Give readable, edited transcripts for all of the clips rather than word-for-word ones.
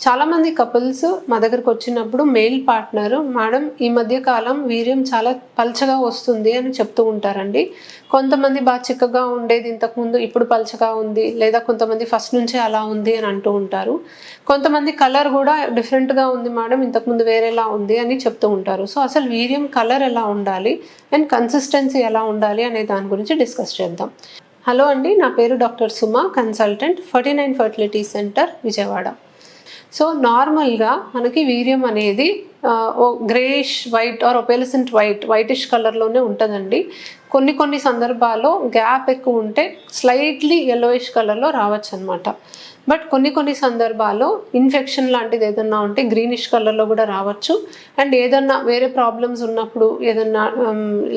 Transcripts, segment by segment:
చాలామంది కపుల్స్ మా దగ్గరకు వచ్చినప్పుడు మెయిల్ పార్ట్నర్ మేడం ఈ మధ్య కాలం వీర్యం చాలా పల్చగా వస్తుంది అని చెప్తూ ఉంటారండి. కొంతమంది బాగా చిక్కగా ఉండేది ఇంతకుముందు ఇప్పుడు పల్చగా ఉంది, లేదా కొంతమంది ఫస్ట్ నుంచే అలా ఉంది అని అంటూ ఉంటారు. కొంతమంది కలర్ కూడా డిఫరెంట్గా ఉంది మేడం, ఇంతకుముందు వేరేలా ఉంది అని చెప్తూ ఉంటారు. సో అసలు వీర్యం కలర్ ఎలా ఉండాలి అండ్ కన్సిస్టెన్సీ ఎలా ఉండాలి అనే దాని గురించి డిస్కస్ చేద్దాం. హలో అండి, నా పేరు doctor Suma, consultant 49 fertility centre Vijayawada. So నార్మల్గా మనకి వీర్యం అనేది greyish white or opalescent whitish కలర్లోనే ఉంటుందండి. కొన్ని సందర్భాల్లో గ్యాప్ ఎక్కువ ఉంటే స్లైట్లీ yellowish కలర్లో రావచ్చు అనమాట. బట్ కొన్ని సందర్భాల్లో ఇన్ఫెక్షన్ లాంటిది ఏదన్నా ఉంటే గ్రీనిష్ కలర్లో కూడా రావచ్చు. అండ్ ఏదన్నా వేరే ప్రాబ్లమ్స్ ఉన్నప్పుడు ఏదన్నా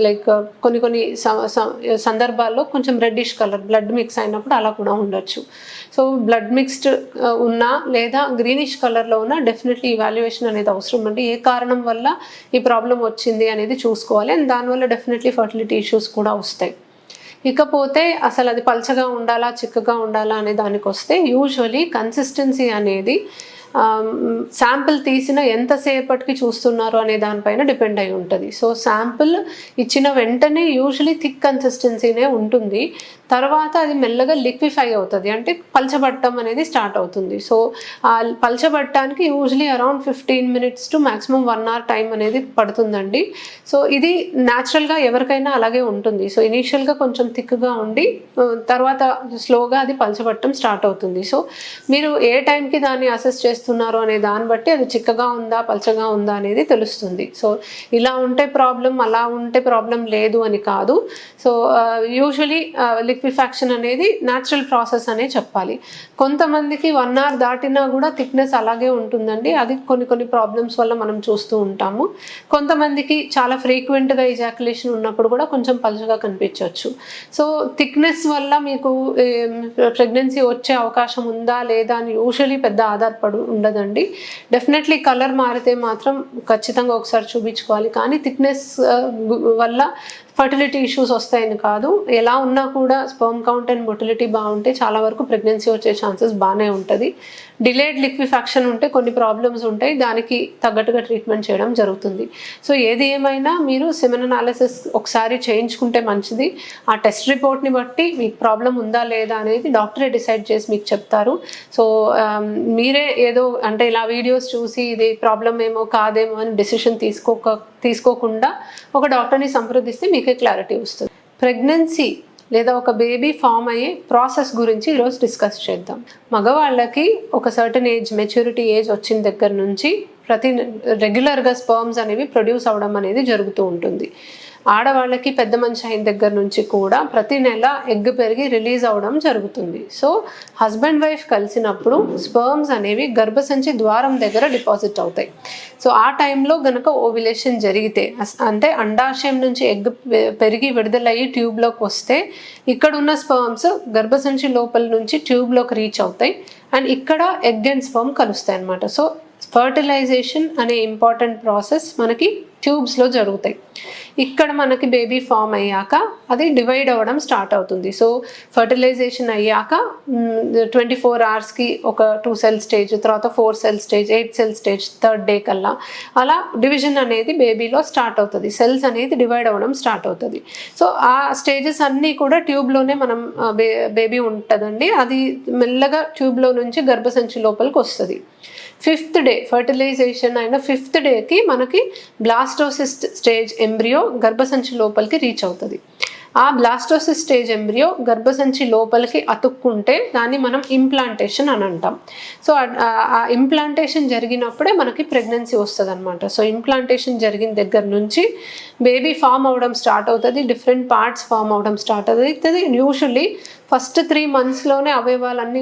లైక్ కొన్ని సందర్భాల్లో కొంచెం రెడ్డిష్ కలర్ బ్లడ్ మిక్స్ అయినప్పుడు అలా కూడా ఉండొచ్చు. సో బ్లడ్ మిక్స్డ్ ఉన్నా లేదా గ్రీనిష్ కలర్లో ఉన్నా డెఫినెట్లీ ఇవాల్యుయేషన్ అనేది అవసరం అండి. ఏ కారణం వల్ల ఈ ప్రాబ్లం వచ్చింది అనేది చూసుకోవాలి. అండ్ దానివల్ల డెఫినెట్లీ ఫర్టిలిటీ ఇష్యూస్ కూడా వస్తాయి. ఇకపోతే అసలు అది పల్చగా ఉండాలా చిక్కగా ఉండాలా అనే దానికి వస్తే యూజువలీ కన్సిస్టెన్సీ అనేది శాంపిల్ తీసిన ఎంతసేపటికి చూస్తున్నారు అనే దానిపైన డిపెండ్ అయి ఉంటుంది. సో శాంపిల్ ఇచ్చిన వెంటనే యూజువలీ థిక్ కన్సిస్టెన్సీనే ఉంటుంది. తర్వాత అది మెల్లగా లిక్విఫై అవుతుంది, అంటే పల్చబట్టం అనేది స్టార్ట్ అవుతుంది. సో ఆ పల్చబట్టడానికి usually around 15 minutes to maximum 1 hour time అనేది పడుతుందండి. సో ఇది న్యాచురల్గా ఎవరికైనా అలాగే ఉంటుంది. సో ఇనీషియల్గా కొంచెం థిక్గా ఉండి తర్వాత స్లోగా అది పల్చబట్టం స్టార్ట్ అవుతుంది. సో మీరు ఏ టైంకి దాన్ని అసెస్ చేస్తున్నారు అనే దాన్ని బట్టి అది చిక్కగా ఉందా పల్చగా ఉందా అనేది తెలుస్తుంది. సో ఇలా ఉంటే ప్రాబ్లం, అలా ఉంటే ప్రాబ్లం లేదు అని కాదు. సో యూజువలీ లిక్విఫాక్షన్ అనేది న్యాచురల్ ప్రాసెస్ అనే చెప్పాలి. కొంతమందికి 1 hour దాటినా కూడా థిక్నెస్ అలాగే ఉంటుందండి. అది కొన్ని ప్రాబ్లమ్స్ వల్ల మనం చూస్తూ ఉంటాము. కొంతమందికి చాలా ఫ్రీక్వెంట్గా ఇజాక్యులేషన్ ఉన్నప్పుడు కూడా కొంచెం పల్చగా కనిపించవచ్చు. సో థిక్నెస్ వల్ల మీకు ప్రెగ్నెన్సీ వచ్చే అవకాశం ఉందా లేదా అని యూజువలీ పెద్ద ఆధారపడి ఉండదండి. డెఫినెట్లీ కలర్ మారితే మాత్రం ఖచ్చితంగా ఒకసారి చూపించుకోవాలి. కానీ థిక్నెస్ వల్ల ఫర్టిలిటీ ఇష్యూస్ వస్తాయని కాదు. ఎలా ఉన్నా కూడా స్పర్మ్ కౌంట్ అండ్ మొటిలిటీ బాగుంటే చాలా వరకు ప్రెగ్నెన్సీ వచ్చే ఛాన్సెస్ బాగానే ఉంటుంది. డిలేడ్ లిక్విఫాక్షన్ ఉంటే కొన్ని ప్రాబ్లమ్స్ ఉంటాయి, దానికి తగ్గట్టుగా ట్రీట్మెంట్ చేయడం జరుగుతుంది. సో ఏది ఏమైనా మీరు సెమెన్ అనాలిసిస్ ఒకసారి చేయించుకుంటే మంచిది. ఆ టెస్ట్ రిపోర్ట్ని బట్టి మీకు ప్రాబ్లం ఉందా లేదా అనేది డాక్టరే డిసైడ్ చేసి మీకు చెప్తారు. సో మీరే ఏదో అంటే ఇలా వీడియోస్ చూసి ఇది ప్రాబ్లం ఏమో కాదేమో అని డెసిషన్ తీసుకోకుండా ఒక డాక్టర్ని సంప్రదిస్తే మీకే క్లారిటీ వస్తుంది. ప్రెగ్నెన్సీ లేదా ఒక బేబీ ఫామ్ అయ్యే ప్రాసెస్ గురించి ఈరోజు డిస్కస్ చేద్దాం. మగవాళ్ళకి ఒక సర్టన్ ఏజ్, మెచ్యూరిటీ ఏజ్ వచ్చిన దగ్గర నుంచి రెగ్యులర్గా స్పర్మ్స్ అనేవి ప్రొడ్యూస్ అవ్వడం అనేది జరుగుతూ ఉంటుంది. ఆడవాళ్ళకి పెద్ద మనిషి అయిన దగ్గర నుంచి కూడా ప్రతి నెల ఎగ్ పెరిగి రిలీజ్ అవ్వడం జరుగుతుంది. సో హస్బెండ్ వైఫ్ కలిసినప్పుడు స్పర్మ్స్ అనేవి గర్భసంచి ద్వారం దగ్గర డిపాజిట్ అవుతాయి. సో ఆ టైంలో గనక ఓవ్యులేషన్ జరిగితే, అంటే అండాశయం నుంచి ఎగ్ పెరిగి విడుదలయ్యి ట్యూబ్లోకి వస్తే ఇక్కడ ఉన్న స్పర్మ్స్ గర్భసంచి లోపల నుంచి ట్యూబ్లోకి రీచ్ అవుతాయి అండ్ ఇక్కడ ఎగ్ అండ్ స్పర్మ్ కలుస్తాయి అన్నమాట. సో ఫర్టిలైజేషన్ అనే ఇంపార్టెంట్ ప్రాసెస్ మనకి ట్యూబ్స్లో జరుగుతాయి. ఇక్కడ మనకి బేబీ ఫామ్ అయ్యాక అది డివైడ్ అవ్వడం స్టార్ట్ అవుతుంది. సో ఫర్టిలైజేషన్ అయ్యాక 24 hours ఒక 2 cell స్టేజ్, తర్వాత 4 cell stage, 8 cell stage, 3rd day కల్లా అలా డివిజన్ అనేది బేబీలో స్టార్ట్ అవుతుంది. సెల్స్ అనేది డివైడ్ అవ్వడం స్టార్ట్ అవుతుంది. సో ఆ స్టేజెస్ అన్నీ కూడా ట్యూబ్లోనే మనం బేబీ ఉంటుందండి. అది మెల్లగా ట్యూబ్లో నుంచి గర్భసంచి లోపలికి వస్తుంది. 5th day ఫర్టిలైజేషన్ అయిన 5th dayకి మనకి బ్లాస్టోసిస్ట్ స్టేజ్ ఎంబ్రియో గర్భసంచి లోపలికి రీచ్ అవుతుంది. ఆ బ్లాస్టోసిస్ స్టేజ్ ఎంబ్రియో గర్భసంచి లోపలికి అతుక్కుంటే దాన్ని మనం ఇంప్లాంటేషన్ అని అంటాం. సో ఆ ఇంప్లాంటేషన్ జరిగినప్పుడే మనకి ప్రెగ్నెన్సీ వస్తుంది అనమాట. సో ఇంప్లాంటేషన్ జరిగిన దగ్గర నుంచి బేబీ ఫామ్ అవ్వడం స్టార్ట్ అవుతుంది, డిఫరెంట్ పార్ట్స్ ఫామ్ అవ్వడం స్టార్ట్ అవుతుంది. యూజువల్లీ ఫస్ట్ 3 monthsలోనే అవయవాలన్నీ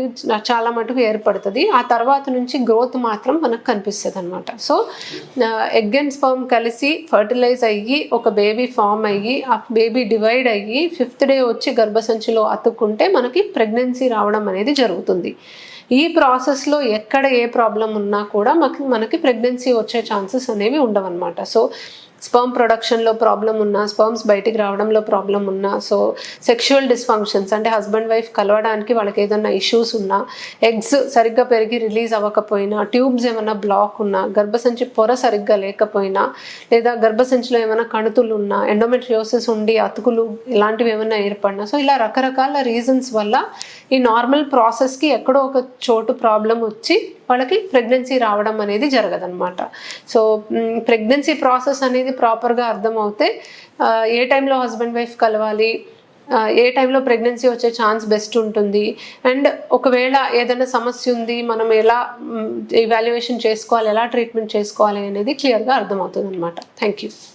చాలా మటుకు ఏర్పడుతుంది. ఆ తర్వాత నుంచి గ్రోత్ మాత్రం మనకు కనిపిస్తుంది అనమాట. సో ఎగ్ అండ్ స్పర్మ్ కలిసి ఫర్టిలైజ్ అయ్యి ఒక బేబీ ఫామ్ అయ్యి ఆ బేబీ డివైడ్ అయ్యి 5th day వచ్చి గర్భసంచిలో అతుక్కుంటే మనకి ప్రెగ్నెన్సీ రావడం అనేది జరుగుతుంది. ఈ ప్రాసెస్లో ఎక్కడ ఏ ప్రాబ్లం ఉన్నా కూడా మనకి ప్రెగ్నెన్సీ వచ్చే ఛాన్సెస్ అనేవి ఉండవన్నమాట. సో స్పర్మ్ ప్రొడక్షన్లో ప్రాబ్లం ఉన్నా, స్పర్మ్స్ బయటికి రావడంలో ప్రాబ్లం ఉన్నా, సో సెక్షువల్ డిస్ఫంక్షన్స్ అంటే హస్బెండ్ వైఫ్ కలవడానికి వాళ్ళకి ఏదైనా ఇష్యూస్ ఉన్నా, ఎగ్స్ సరిగ్గా పెరిగి రిలీజ్ అవ్వకపోయినా, ట్యూబ్స్ ఏమైనా బ్లాక్ ఉన్నా, గర్భసంచి పొర సరిగ్గా లేకపోయినా, లేదా గర్భసంచిలో ఏమైనా కణుతులు ఉన్నా, ఎండోమెట్రియోసిస్ ఉండి అతుకులు ఇలాంటివి ఏమైనా ఏర్పడినా, సో ఇలా రకరకాల రీజన్స్ వల్ల ఈ నార్మల్ ప్రాసెస్కి ఎక్కడో ఒక చోటు ప్రాబ్లం వచ్చి వాళ్ళకి ప్రెగ్నెన్సీ రావడం అనేది జరగదన్నమాట. సో ప్రెగ్నెన్సీ ప్రాసెస్ అనేది ప్రాపర్గా అర్థమవుతే ఏ టైంలో హస్బెండ్ వైఫ్ కలవాలి, ఏ టైంలో ప్రెగ్నెన్సీ వచ్చే ఛాన్స్ బెస్ట్ ఉంటుంది, అండ్ ఒకవేళ ఏదైనా సమస్య ఉంది మనం ఎలా ఇవాల్యుయేషన్ చేసుకోవాలి, ఎలా ట్రీట్మెంట్ చేసుకోవాలి అనేది క్లియర్గా అర్థమవుతుంది అనమాట. Thank you.